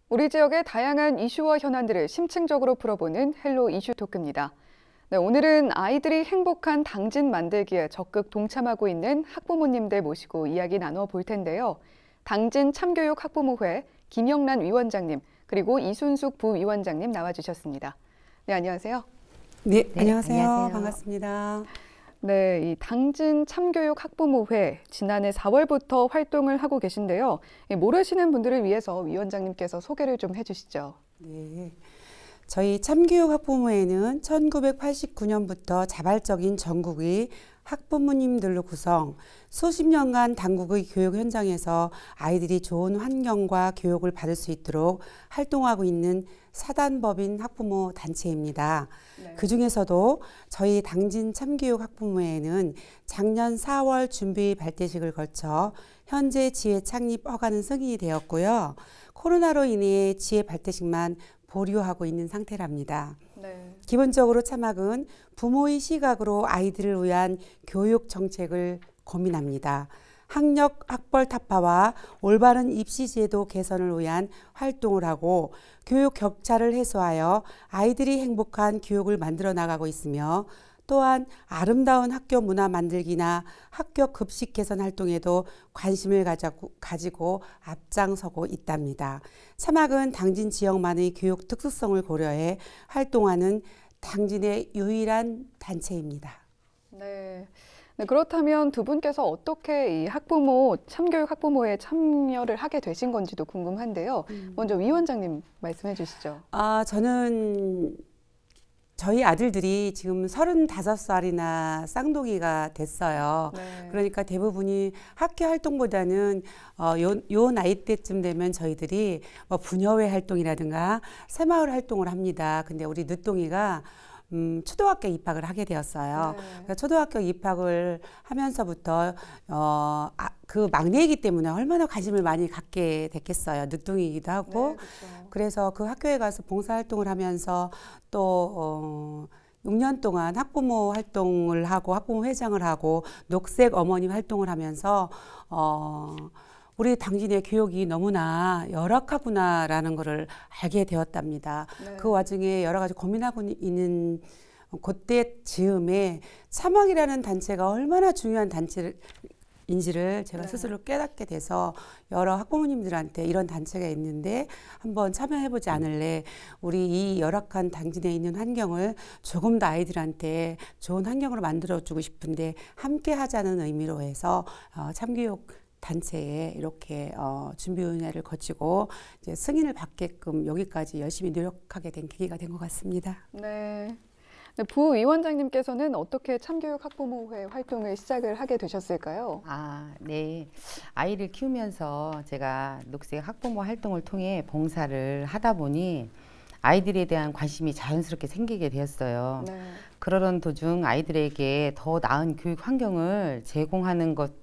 우리 지역의 다양한 이슈와 현안들을 심층적으로 풀어보는 헬로 이슈 토크입니다. 네, 오늘은 아이들이 행복한 당진 만들기에 적극 동참하고 있는 학부모님들 모시고 이야기 나눠 볼 텐데요. 당진 참교육 학부모회 김영란 위원장님 그리고 이순숙 부위원장님 나와주셨습니다. 네, 안녕하세요. 네, 안녕하세요. 반갑습니다. 네, 이 당진 참교육 학부모회 지난해 4월부터 활동을 하고 계신데요. 모르시는 분들을 위해서 위원장님께서 소개를 좀 해주시죠. 네, 저희 참교육 학부모회는 1989년부터 자발적인 전국의 학부모님들로 구성, 수십 년간 당국의 교육 현장에서 아이들이 좋은 환경과 교육을 받을 수 있도록 활동하고 있는 사단법인 학부모 단체입니다. 네. 그 중에서도 저희 당진 참교육 학부모회는 작년 4월 준비 발대식을 거쳐 현재 지회 창립 허가는 승인이 되었고요. 코로나로 인해 지회 발대식만 보류하고 있는 상태랍니다. 네. 기본적으로 참학은 부모의 시각으로 아이들을 위한 교육 정책을 고민합니다. 학력 학벌 타파와 올바른 입시 제도 개선을 위한 활동을 하고 교육 격차를 해소하여 아이들이 행복한 교육을 만들어 나가고 있으며 또한 아름다운 학교 문화 만들기나 학교 급식 개선 활동에도 관심을 가지고 앞장서고 있답니다. 참학은 당진 지역만의 교육 특수성을 고려해 활동하는 당진의 유일한 단체입니다. 네. 네, 그렇다면 두 분께서 어떻게 이 참교육 학부모에 참여를 하게 되신 건지도 궁금한데요. 먼저 위원장님 말씀해 주시죠. 저는 저희 아들들이 지금 35살이나 쌍둥이가 됐어요. 네. 그러니까 대부분이 학교 활동보다는 요 나이 때쯤 되면 저희들이 부녀회 활동이라든가 새마을 활동을 합니다. 근데 우리 늦둥이가 초등학교 입학을 하게 되었어요. 네. 그러니까 초등학교 입학을 하면서부터 그 막내이기 때문에 얼마나 관심을 많이 갖게 됐겠어요. 늦둥이기도 하고. 네, 그렇죠. 그래서 그 학교에 가서 봉사활동을 하면서 또 6년 동안 학부모 활동을 하고 학부모 회장을 하고 녹색 어머님 활동을 하면서 우리 당진의 교육이 너무나 열악하구나라는 것을 알게 되었답니다. 네. 그 와중에 여러 가지 고민하고 있는 그때 즈음에 참학이라는 단체가 얼마나 중요한 단체인지를 제가 네. 스스로 깨닫게 돼서 여러 학부모님들한테 이런 단체가 있는데 한번 참여해보지 않을래. 우리 이 열악한 당진에 있는 환경을 조금 더 아이들한테 좋은 환경으로 만들어주고 싶은데 함께 하자는 의미로 해서 참교육 단체에 이렇게 준비위원회를 거치고 이제 승인을 받게끔 여기까지 열심히 노력하게 된 계기가 된 것 같습니다. 네. 네, 부위원장님께서는 어떻게 참교육 학부모회 활동을 시작을 하게 되셨을까요? 네. 아이를 키우면서 제가 녹색 학부모 활동을 통해 봉사를 하다 보니 아이들에 대한 관심이 자연스럽게 생기게 되었어요. 네. 그러던 도중 아이들에게 더 나은 교육 환경을 제공하는 것은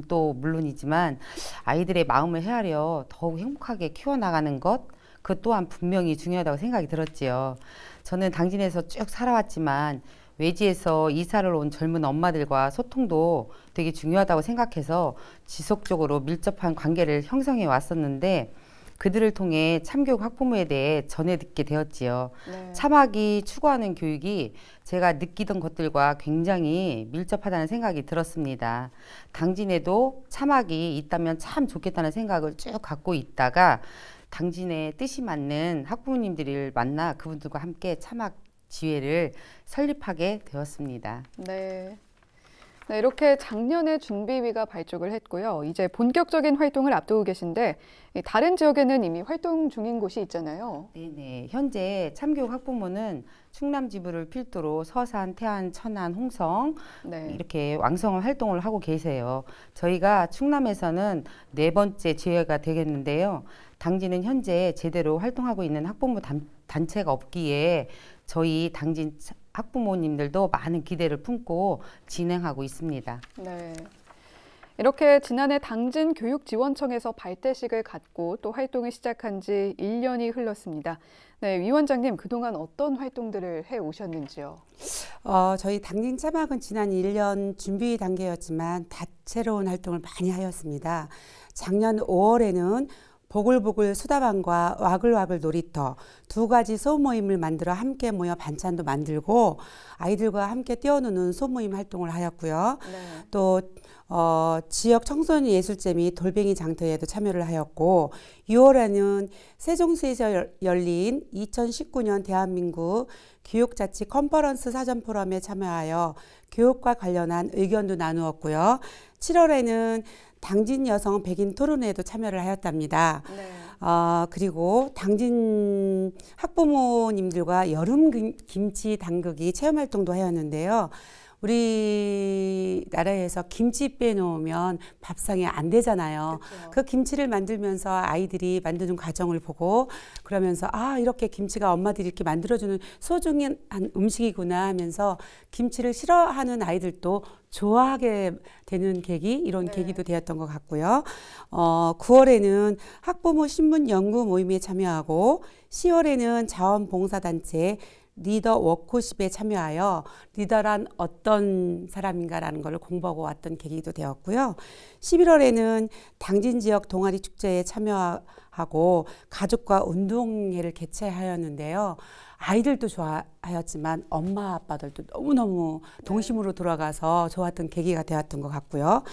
또 물론이지만 아이들의 마음을 헤아려 더욱 행복하게 키워나가는 것, 그 또한 분명히 중요하다고 생각이 들었지요. 저는 당진에서 쭉 살아왔지만 외지에서 이사를 온 젊은 엄마들과 소통도 되게 중요하다고 생각해서 지속적으로 밀접한 관계를 형성해 왔었는데 그들을 통해 참교육 학부모에 대해 전해 듣게 되었지요. 네. 참학이 추구하는 교육이 제가 느끼던 것들과 굉장히 밀접하다는 생각이 들었습니다. 당진에도 참학이 있다면 참 좋겠다는 생각을 쭉 갖고 있다가 당진의 뜻이 맞는 학부모님들을 만나 그분들과 함께 참학 지회를 설립하게 되었습니다. 네. 네, 이렇게 작년에 준비위가 발족을 했고요. 이제 본격적인 활동을 앞두고 계신데 다른 지역에는 이미 활동 중인 곳이 있잖아요. 네네. 현재 참교육 학부모는 충남 지부를 필두로 서산, 태안, 천안, 홍성 네. 이렇게 왕성한 활동을 하고 계세요. 저희가 충남에서는 4번째 지회가 되겠는데요. 당진은 현재 제대로 활동하고 있는 학부모 단체가 없기에 저희 당진 학부모님들도 많은 기대를 품고 진행하고 있습니다. 네. 이렇게 지난해 당진 교육지원청에서 발대식을 갖고 또 활동을 시작한 지 1년이 흘렀습니다. 네, 위원장님 그동안 어떤 활동들을 해 오셨는지요? 저희 당진 참학은 지난 1년 준비 단계였지만 다채로운 활동을 많이 하였습니다. 작년 5월에는 보글보글 수다방과 와글와글 놀이터 두 가지 소모임을 만들어 함께 모여 반찬도 만들고 아이들과 함께 뛰어노는 소모임 활동을 하였고요. 네. 또 지역 청소년 예술제 및 돌뱅이 장터에도 참여를 하였고 6월에는 세종시에서 열린 2019년 대한민국 교육자치 컨퍼런스 사전포럼에 참여하여 교육과 관련한 의견도 나누었고요. 7월에는 당진 여성 백인 토론회에도 참여를 하였답니다. 네. 그리고 당진 학부모님들과 여름 김치 담그기 체험 활동도 하였는데요. 우리나라에서 김치 빼놓으면 밥상이 안 되잖아요. 그렇죠. 그 김치를 만들면서 아이들이 만드는 과정을 보고 그러면서 이렇게 김치가 엄마들이 이렇게 만들어주는 소중한 음식이구나 하면서 김치를 싫어하는 아이들도 좋아하게 되는 계기, 이런 네. 계기도 되었던 것 같고요. 9월에는 학부모 신문 연구 모임에 참여하고 10월에는 자원봉사단체 리더 워크숍에 참여하여 리더란 어떤 사람인가라는 걸 공부하고 왔던 계기도 되었고요. 11월에는 당진 지역 동아리 축제에 참여하고 가족과 운동회를 개최하였는데요. 아이들도 좋아하였지만 엄마 아빠들도 너무너무 동심으로 돌아가서 좋았던 계기가 되었던 것 같고요.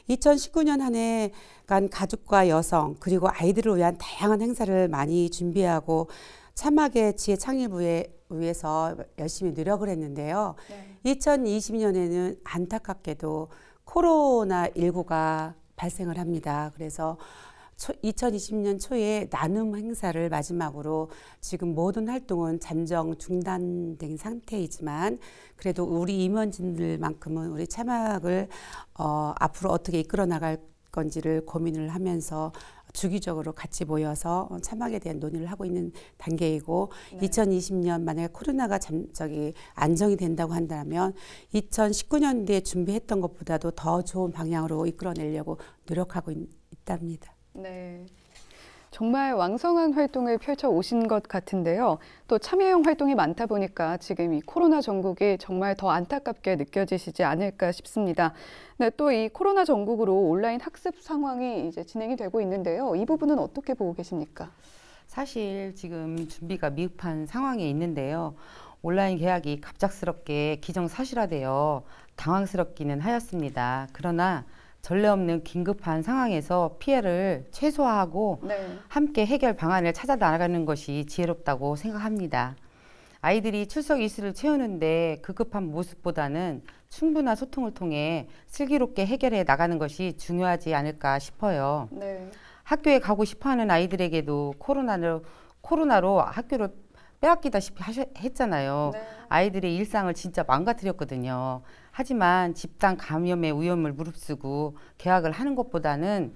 2019년 한 해간 가족과 여성 그리고 아이들을 위한 다양한 행사를 많이 준비하고 사막의 지혜 창립부에 위해서 열심히 노력을 했는데요. 네. 2020년에는 안타깝게도 코로나19가 발생을 합니다. 그래서 2020년 초에 나눔 행사를 마지막으로 지금 모든 활동은 잠정 중단된 상태이지만 그래도 우리 임원진들만큼은 우리 차막을 앞으로 어떻게 이끌어 나갈 건지를 고민을 하면서 주기적으로 같이 모여서 차막에 대한 논의를 하고 있는 단계이고 네. 2020년 만약에 코로나가 안정이 된다고 한다면 2019년도에 준비했던 것보다도 더 좋은 방향으로 이끌어내려고 노력하고 있답니다. 네. 정말 왕성한 활동을 펼쳐 오신 것 같은데요. 또 참여형 활동이 많다 보니까 지금 이 코로나 전국이 정말 더 안타깝게 느껴지시지 않을까 싶습니다. 네, 또 이 코로나 전국으로 온라인 학습 상황이 이제 진행이 되고 있는데요. 이 부분은 어떻게 보고 계십니까? 사실 지금 준비가 미흡한 상황에 있는데요. 온라인 개학이 갑작스럽게 기정사실화되어 당황스럽기는 하였습니다. 그러나 전례 없는 긴급한 상황에서 피해를 최소화하고 네. 함께 해결 방안을 찾아 나가는 것이 지혜롭다고 생각합니다. 아이들이 출석 일수를 채우는데 급급한 모습보다는 충분한 소통을 통해 슬기롭게 해결해 나가는 것이 중요하지 않을까 싶어요. 네. 학교에 가고 싶어하는 아이들에게도 코로나로 학교를 빼앗기다시피 했잖아요. 네. 아이들의 일상을 진짜 망가뜨렸거든요. 하지만 집단 감염의 위험을 무릅쓰고 개학을 하는 것보다는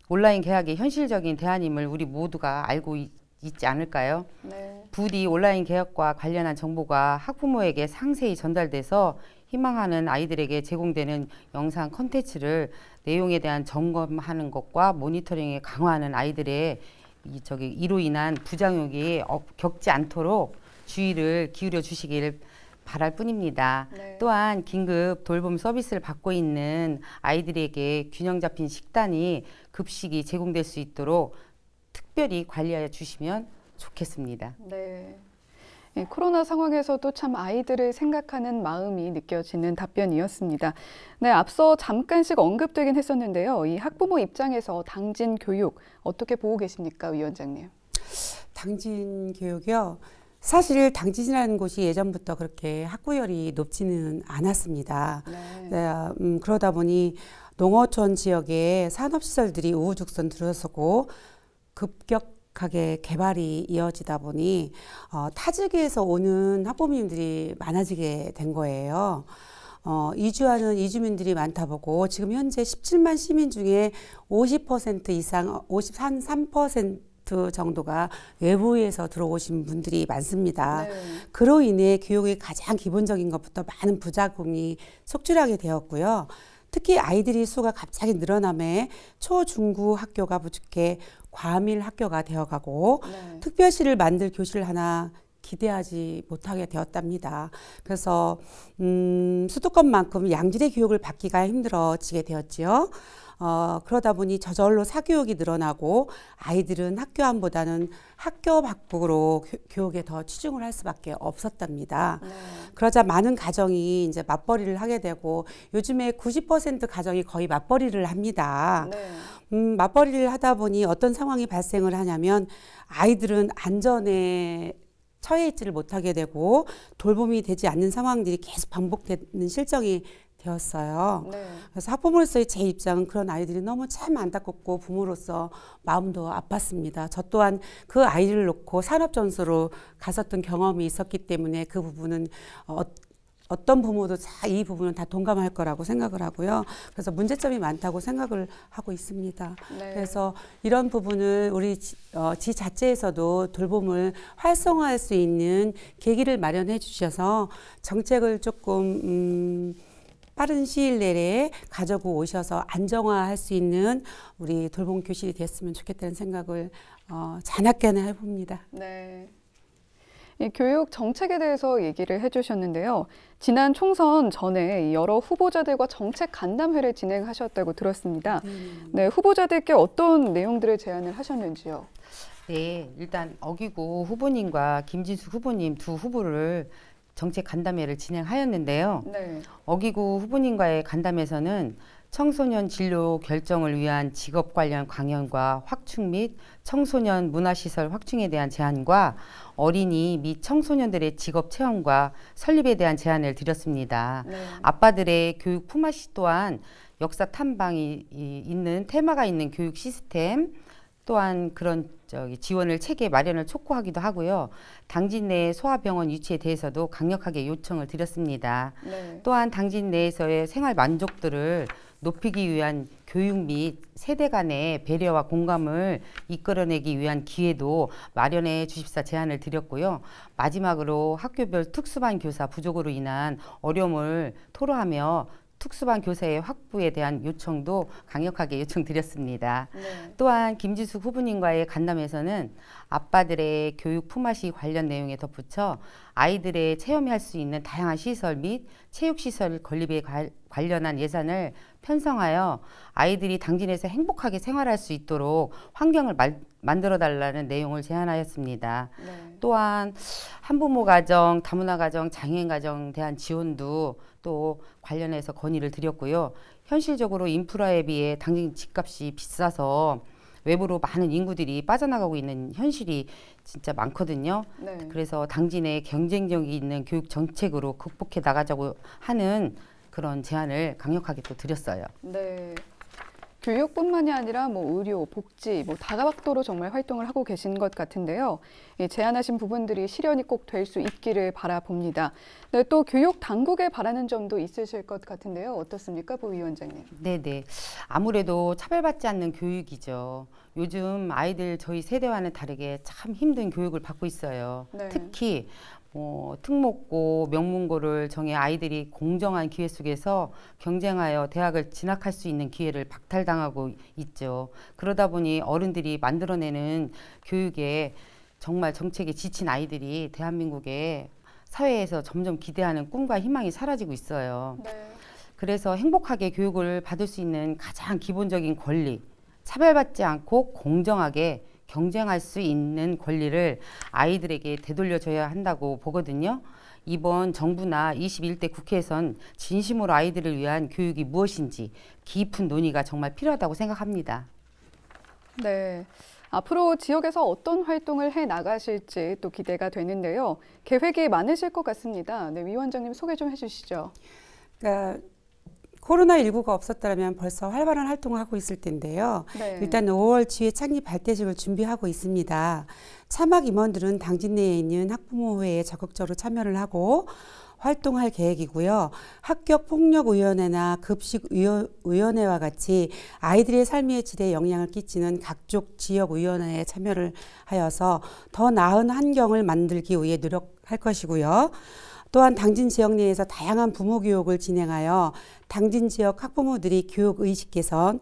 온라인 개학의 현실적인 대안임을 우리 모두가 알고 있지 않을까요? 네. 부디 온라인 개학과 관련한 정보가 학부모에게 상세히 전달돼서 희망하는 아이들에게 제공되는 영상 콘텐츠를 내용에 대한 점검하는 것과 모니터링에 강화하는 아이들의 이로 인한 부작용이 겪지 않도록 주의를 기울여 주시길 바랄 뿐입니다. 네. 또한 긴급 돌봄 서비스를 받고 있는 아이들에게 균형 잡힌 식단이 급식이 제공될 수 있도록 특별히 관리하여 주시면 좋겠습니다. 네. 이 코로나 상황에서도 참 아이들을 생각하는 마음이 느껴지는 답변이었습니다. 네, 앞서 잠깐씩 언급되긴 했었는데요. 이 학부모 입장에서 당진 교육 어떻게 보고 계십니까, 위원장님? 당진 교육이요. 사실 당진이라는 곳이 예전부터 그렇게 학구열이 높지는 않았습니다. 네. 네, 그러다 보니 농어촌 지역에 산업시설들이 우후죽순 들어서고 급격하게 개발이 이어지다 보니 타지에서 오는 학부모님들이 많아지게 된 거예요. 이주하는 이주민들이 많다 보고 지금 현재 17만 시민 중에 50% 이상, 53% 정도가 외부에서 들어오신 분들이 많습니다. 네. 그로 인해 교육의 가장 기본적인 것부터 많은 부작용이 속출하게 되었고요. 특히 아이들이 수가 갑자기 늘어남에 초, 중구 학교가 부족해 과밀 학교가 되어가고 네. 특별시를 만들 교실 하나 기대하지 못하게 되었답니다. 그래서 수도권만큼 양질의 교육을 받기가 힘들어지게 되었지요. 그러다 보니 저절로 사교육이 늘어나고 아이들은 학교 안보다는 학교 밖으로 교육에 더 치중을 할 수밖에 없었답니다. 네. 그러자 많은 가정이 이제 맞벌이를 하게 되고 요즘에 90% 가정이 거의 맞벌이를 합니다. 네. 맞벌이를 하다 보니 어떤 상황이 발생을 하냐면 아이들은 안전에 처해 있지를 못하게 되고 돌봄이 되지 않는 상황들이 계속 반복되는 실정이 되었어요. 네. 그래서 학부모로서의 제 입장은 그런 아이들이 너무 참 안타깝고 부모로서 마음도 아팠습니다. 저 또한 그 아이를 놓고 산업전수로 갔었던 경험이 있었기 때문에 그 부분은 어떤 부모도 이 부분은 다 동감할 거라고 생각을 하고요. 그래서 문제점이 많다고 생각을 하고 있습니다. 네. 그래서 이런 부분을 우리 지자체에서도 돌봄을 활성화할 수 있는 계기를 마련해 주셔서 정책을 조금 빠른 시일 내에 가지고 오셔서 안정화할 수 있는 우리 돌봄 교실이 됐으면 좋겠다는 생각을 자나깨나 해봅니다. 네. 이 교육 정책에 대해서 얘기를 해주셨는데요. 지난 총선 전에 여러 후보자들과 정책 간담회를 진행하셨다고 들었습니다. 네, 후보자들께 어떤 내용들을 제안을 하셨는지요? 네, 일단 어기구 후보님과 김진수 후보님 두 후보를 정책 간담회를 진행하였는데요. 네. 어기구 후보님과의 간담회에서는 청소년 진로 결정을 위한 직업 관련 강연과 확충 및 청소년 문화시설 확충에 대한 제안과 어린이 및 청소년들의 직업 체험과 설립에 대한 제안을 드렸습니다. 네. 아빠들의 교육 품앗이 또한 역사 탐방이 있는 테마가 있는 교육 시스템 또한 그런 지원을 체계 마련을 촉구하기도 하고요. 당진 내 소아병원 유치에 대해서도 강력하게 요청을 드렸습니다. 네. 또한 당진 내에서의 생활 만족도를 높이기 위한 교육 및 세대 간의 배려와 공감을 이끌어내기 위한 기회도 마련해 주십사 제안을 드렸고요. 마지막으로 학교별 특수반 교사 부족으로 인한 어려움을 토로하며 특수반 교사의 확보에 대한 요청도 강력하게 요청드렸습니다. 네. 또한 김지숙 후보님과의 간담회에서는 아빠들의 교육 품앗이 관련 내용에 덧붙여 아이들의 체험할 수 있는 다양한 시설 및 체육시설 건립에 관련한 예산을 편성하여 아이들이 당진에서 행복하게 생활할 수 있도록 환경을 만들어달라는 내용을 제안하였습니다. 네. 또한 한부모 가정, 다문화 가정, 장애인 가정 대한 지원도 또 관련해서 건의를 드렸고요. 현실적으로 인프라에 비해 당진 집값이 비싸서 외부로 많은 인구들이 빠져나가고 있는 현실이 진짜 많거든요. 네. 그래서 당진의 경쟁력이 있는 교육 정책으로 극복해 나가자고 하는 그런 제안을 강력하게 또 드렸어요. 네. 교육뿐만이 아니라 의료, 복지, 다각도로 정말 활동을 하고 계신 것 같은데요. 제안하신 부분들이 실현이 꼭 될 수 있기를 바라봅니다. 네, 또 교육 당국에 바라는 점도 있으실 것 같은데요. 어떻습니까, 부위원장님? 네네. 아무래도 차별받지 않는 교육이죠. 요즘 아이들 저희 세대와는 다르게 참 힘든 교육을 받고 있어요. 네. 특히 특목고, 명문고를 정해 아이들이 공정한 기회 속에서 경쟁하여 대학을 진학할 수 있는 기회를 박탈당하고 있죠. 그러다 보니 어른들이 만들어내는 교육에 정말 정책에 지친 아이들이 대한민국의 사회에서 점점 기대하는 꿈과 희망이 사라지고 있어요. 네. 그래서 행복하게 교육을 받을 수 있는 가장 기본적인 권리, 차별받지 않고 공정하게 경쟁할 수 있는 권리를 아이들에게 되돌려줘야 한다고 보거든요. 이번 정부나 21대 국회에선 진심으로 아이들을 위한 교육이 무엇인지 깊은 논의가 정말 필요하다고 생각합니다. 네. 앞으로 지역에서 어떤 활동을 해 나가실지 또 기대가 되는데요. 계획이 많으실 것 같습니다. 네, 위원장님 소개 좀 해주시죠. 그러니까 코로나19가 없었다면 벌써 활발한 활동을 하고 있을 텐데요. 네. 일단 5월 지회 창립 발대식을 준비하고 있습니다. 참학 임원들은 당진 내에 있는 학부모회에 적극적으로 참여를 하고 활동할 계획이고요. 합격폭력위원회나 급식위원회와 같이 아이들의 삶의 질에 영향을 끼치는 각종 지역위원회에 참여를 하여서 더 나은 환경을 만들기 위해 노력할 것이고요. 또한 당진 지역 내에서 다양한 부모 교육을 진행하여 당진 지역 학부모들이 교육 의식 개선에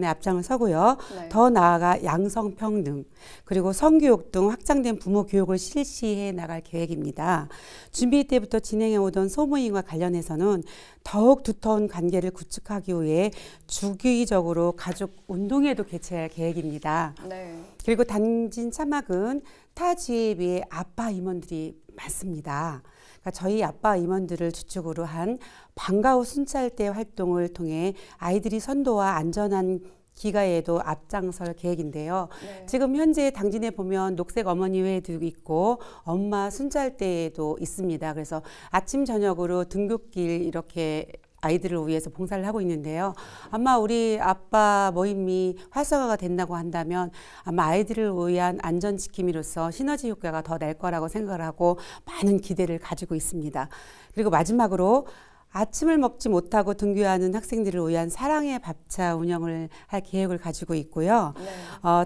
앞장을 서고요. 네. 더 나아가 양성평등 그리고 성교육 등 확장된 부모 교육을 실시해 나갈 계획입니다. 준비 때부터 진행해 오던 소모임과 관련해서는 더욱 두터운 관계를 구축하기 위해 주기적으로 가족 운동회도 개최할 계획입니다. 네. 그리고 당진 참학은 타 지회에 비해 아빠 임원들이 많습니다. 그러니까 저희 아빠 임원들을 주축으로 한 방과 후 순찰대 활동을 통해 아이들이 선도와 안전한 기가에도 앞장설 계획인데요. 네. 지금 현재 당진에 보면 녹색 어머니회도 있고 엄마 순찰대도 있습니다. 그래서 아침 저녁으로 등굣길 이렇게 아이들을 위해서 봉사를 하고 있는데요. 아마 우리 아빠 모임이 활성화가 된다고 한다면 아마 아이들을 위한 안전지킴이로서 시너지 효과가 더 날 거라고 생각을 하고 많은 기대를 가지고 있습니다. 그리고 마지막으로 아침을 먹지 못하고 등교하는 학생들을 위한 사랑의 밥차 운영을 할 계획을 가지고 있고요. 네.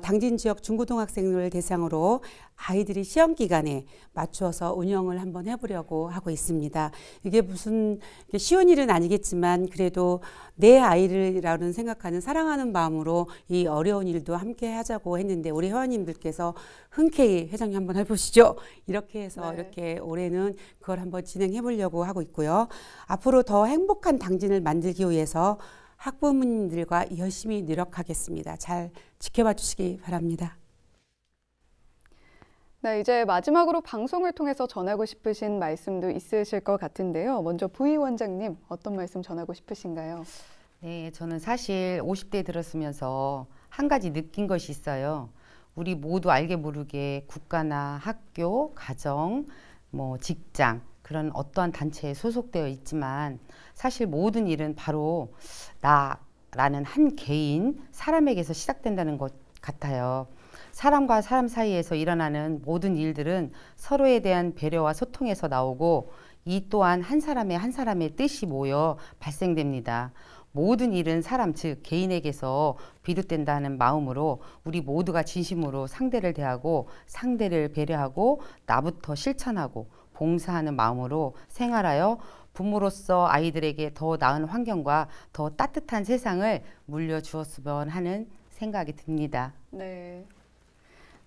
당진 지역 중고등학생을 대상으로 아이들이 시험 기간에 맞추어서 운영을 한번 해보려고 하고 있습니다. 이게 무슨 쉬운 일은 아니겠지만 그래도 내 아이를라는 생각하는 사랑하는 마음으로 이 어려운 일도 함께 하자고 했는데 우리 회원님들께서 흔쾌히 회장님 한번 해보시죠. 이렇게 해서 네. 이렇게 올해는 그걸 한번 진행해 보려고 하고 있고요. 앞으로 더 행복한 당진을 만들기 위해서 학부모님들과 열심히 노력하겠습니다. 잘 지켜봐 주시기 바랍니다. 네, 이제 마지막으로 방송을 통해서 전하고 싶으신 말씀도 있으실 것 같은데요. 먼저 부위원장님 어떤 말씀 전하고 싶으신가요? 네, 저는 사실 50대 들었으면서 한 가지 느낀 것이 있어요. 우리 모두 알게 모르게 국가나 학교, 가정, 직장 그런 어떠한 단체에 소속되어 있지만 사실 모든 일은 바로 나라는 한 개인 사람에게서 시작된다는 것 같아요. 사람과 사람 사이에서 일어나는 모든 일들은 서로에 대한 배려와 소통에서 나오고 이 또한 한 사람의 뜻이 모여 발생됩니다. 모든 일은 사람 즉 개인에게서 비롯된다는 마음으로 우리 모두가 진심으로 상대를 대하고 상대를 배려하고 나부터 실천하고 봉사하는 마음으로 생활하여 부모로서 아이들에게 더 나은 환경과 더 따뜻한 세상을 물려주었으면 하는 생각이 듭니다. 네.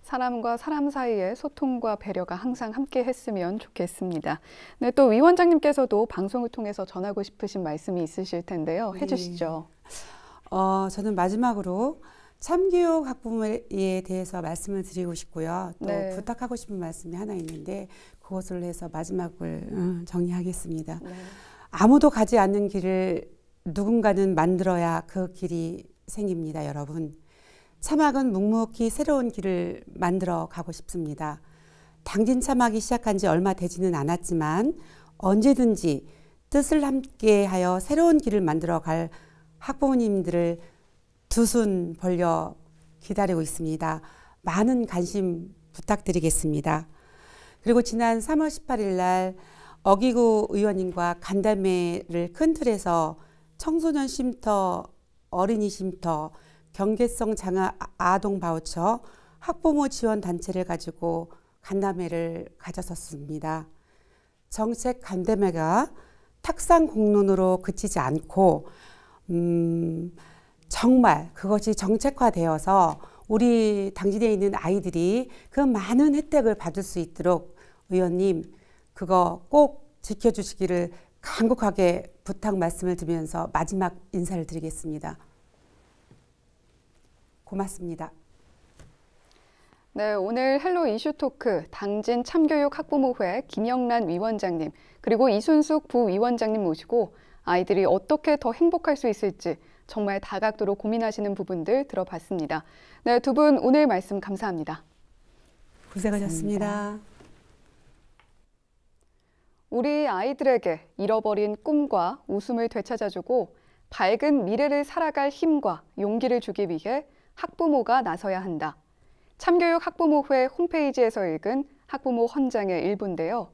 사람과 사람 사이의 소통과 배려가 항상 함께 했으면 좋겠습니다. 네, 또 위원장님께서도 방송을 통해서 전하고 싶으신 말씀이 있으실 텐데요. 해주시죠. 저는 마지막으로 참교육 학부모에 대해서 말씀을 드리고 싶고요. 또 네. 부탁하고 싶은 말씀이 하나 있는데 그것을 해서 마지막을 정리하겠습니다. 네. 아무도 가지 않는 길을 누군가는 만들어야 그 길이 생깁니다, 여러분. 참학은 묵묵히 새로운 길을 만들어 가고 싶습니다. 당진 참학이 시작한 지 얼마 되지는 않았지만 언제든지 뜻을 함께하여 새로운 길을 만들어 갈 학부모님들을 두 손 벌려 기다리고 있습니다. 많은 관심 부탁드리겠습니다. 그리고 지난 3월 18일 날 어기구 의원님과 간담회를 큰 틀에서 청소년 쉼터, 어린이 쉼터, 경계성 장애 아동 바우처, 학부모 지원 단체를 가지고 간담회를 가졌었습니다. 정책 간담회가 탁상 공론으로 그치지 않고 정말 그것이 정책화되어서 우리 당진에 있는 아이들이 그 많은 혜택을 받을 수 있도록 의원님 그거 꼭 지켜주시기를 간곡하게 부탁 말씀을 드리면서 마지막 인사를 드리겠습니다. 고맙습니다. 네, 오늘 헬로 이슈 토크 당진 참교육 학부모회 김영란 위원장님 그리고 이순숙 부위원장님 모시고 아이들이 어떻게 더 행복할 수 있을지 정말 다각도로 고민하시는 부분들 들어봤습니다. 네, 두 분 오늘 말씀 감사합니다. 고생하셨습니다. 우리 아이들에게 잃어버린 꿈과 웃음을 되찾아주고 밝은 미래를 살아갈 힘과 용기를 주기 위해 학부모가 나서야 한다. 참교육 학부모회 홈페이지에서 읽은 학부모 헌장의 일부인데요.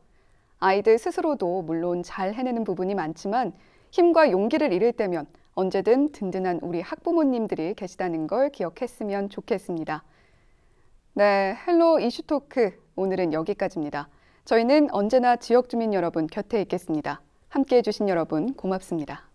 아이들 스스로도 물론 잘 해내는 부분이 많지만 힘과 용기를 잃을 때면 언제든 든든한 우리 학부모님들이 계시다는 걸 기억했으면 좋겠습니다. 네, 헬로 이슈토크 오늘은 여기까지입니다. 저희는 언제나 지역 주민 여러분 곁에 있겠습니다. 함께해 주신 여러분 고맙습니다.